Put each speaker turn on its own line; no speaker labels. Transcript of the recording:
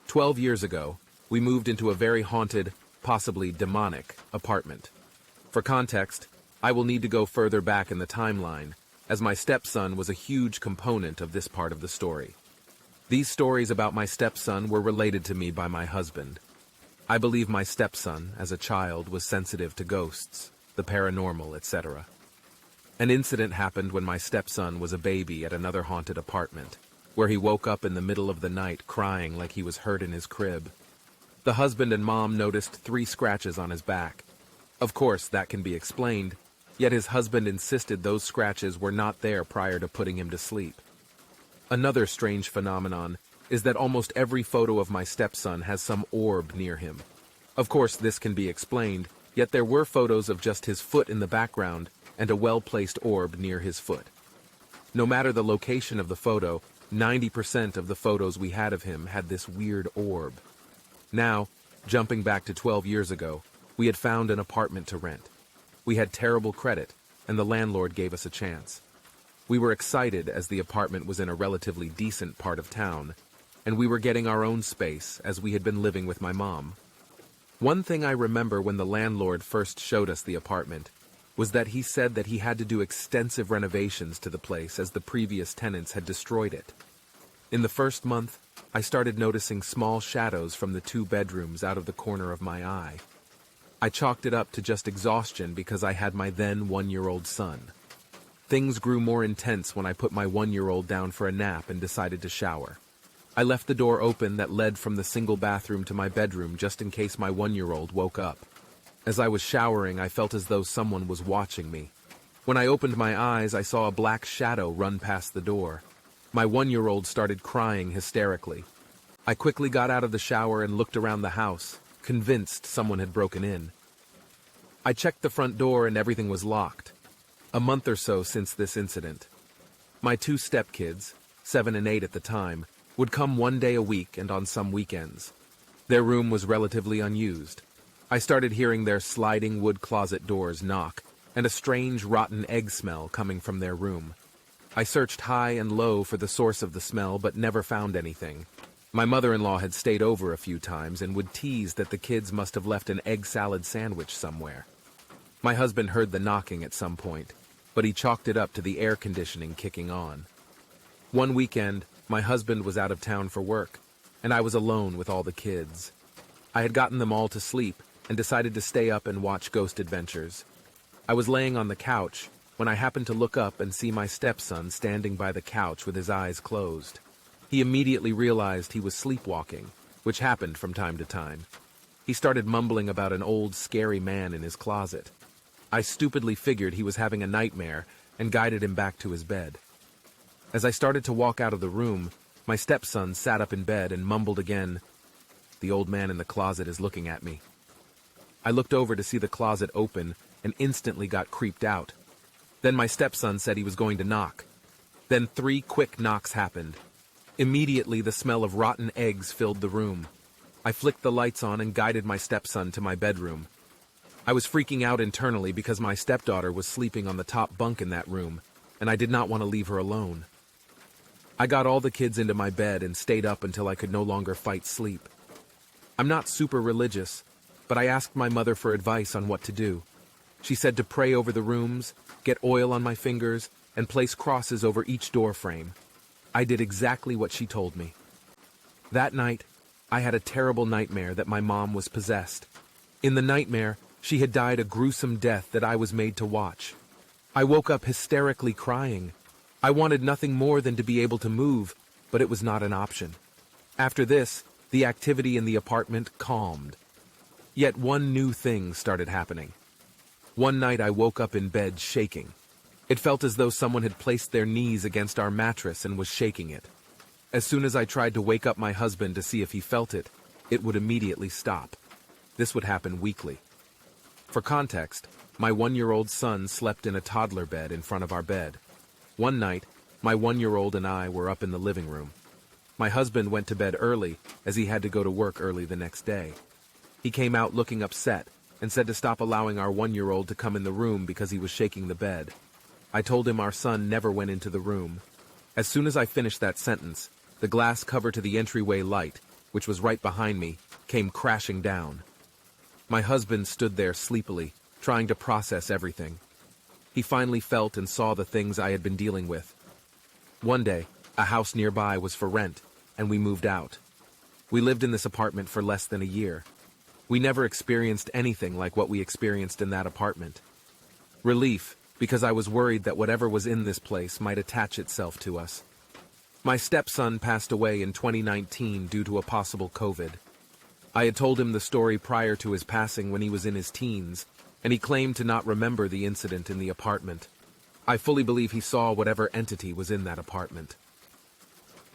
12 years ago, we moved into a very haunted, possibly demonic, apartment. For context, I will need to go further back in the timeline, as my stepson was a huge component of this part of the story. These stories about my stepson were related to me by my husband. I believe my stepson, as a child, was sensitive to ghosts, the paranormal, etc. An incident happened when my stepson was a baby at another haunted apartment, where he woke up in the middle of the night crying like he was hurt in his crib. The husband and mom noticed 3 scratches on his back. Of course, that can be explained, yet his husband insisted those scratches were not there prior to putting him to sleep. Another strange phenomenon is that almost every photo of my stepson has some orb near him. Of course, this can be explained, yet there were photos of just his foot in the background and a well-placed orb near his foot. No matter the location of the photo, 90% of the photos we had of him had this weird orb. Now, jumping back to 12 years ago, we had found an apartment to rent. We had terrible credit, and the landlord gave us a chance. We were excited as the apartment was in a relatively decent part of town, and we were getting our own space as we had been living with my mom. One thing I remember when the landlord first showed us the apartment was that he said that he had to do extensive renovations to the place as the previous tenants had destroyed it. In the first month, I started noticing small shadows from the 2 bedrooms out of the corner of my eye. I chalked it up to just exhaustion because I had my then 1-year-old son. Things grew more intense when I put my 1-year-old down for a nap and decided to shower. I left the door open that led from the single bathroom to my bedroom just in case my 1-year-old woke up. As I was showering, I felt as though someone was watching me. When I opened my eyes, I saw a black shadow run past the door. My 1-year-old started crying hysterically. I quickly got out of the shower and looked around the house, convinced someone had broken in. I checked the front door and everything was locked. A month or so since this incident. My 2 stepkids, 7 and 8 at the time, would come 1 day a week and on some weekends. Their room was relatively unused. I started hearing their sliding wood closet doors knock, and a strange rotten egg smell coming from their room. I searched high and low for the source of the smell, but never found anything. My mother-in-law had stayed over a few times and would tease that the kids must have left an egg salad sandwich somewhere. My husband heard the knocking at some point, but he chalked it up to the air conditioning kicking on. One weekend, my husband was out of town for work, and I was alone with all the kids. I had gotten them all to sleep and decided to stay up and watch Ghost Adventures. I was laying on the couch when I happened to look up and see my stepson standing by the couch with his eyes closed. He immediately realized he was sleepwalking, which happened from time to time. He started mumbling about an old, scary man in his closet. I stupidly figured he was having a nightmare and guided him back to his bed. As I started to walk out of the room, my stepson sat up in bed and mumbled again, "The old man in the closet is looking at me." I looked over to see the closet open and instantly got creeped out. Then my stepson said he was going to knock. Then 3 quick knocks happened. Immediately, the smell of rotten eggs filled the room. I flicked the lights on and guided my stepson to my bedroom. I was freaking out internally because my stepdaughter was sleeping on the top bunk in that room, and I did not want to leave her alone. I got all the kids into my bed and stayed up until I could no longer fight sleep. I'm not super religious, but I asked my mother for advice on what to do. She said to pray over the rooms, get oil on my fingers, and place crosses over each door frame. I did exactly what she told me. That night, I had a terrible nightmare that my mom was possessed. In the nightmare, she had died a gruesome death that I was made to watch. I woke up hysterically crying. I wanted nothing more than to be able to move, but it was not an option. After this, the activity in the apartment calmed. Yet one new thing started happening. One night I woke up in bed shaking. It felt as though someone had placed their knees against our mattress and was shaking it. As soon as I tried to wake up my husband to see if he felt it, it would immediately stop. This would happen weekly. For context, my 1-year-old son slept in a toddler bed in front of our bed. One night, my 1-year-old and I were up in the living room. My husband went to bed early as he had to go to work early the next day. He came out looking upset and said to stop allowing our 1-year-old to come in the room because he was shaking the bed. I told him our son never went into the room. As soon as I finished that sentence, the glass cover to the entryway light, which was right behind me, came crashing down. My husband stood there sleepily, trying to process everything. He finally felt and saw the things I had been dealing with. One day, a house nearby was for rent, and we moved out. We lived in this apartment for less than a year. We never experienced anything like what we experienced in that apartment. Relief, because I was worried that whatever was in this place might attach itself to us. My stepson passed away in 2019 due to a possible COVID. I had told him the story prior to his passing when he was in his teens, and he claimed to not remember the incident in the apartment. I fully believe he saw whatever entity was in that apartment.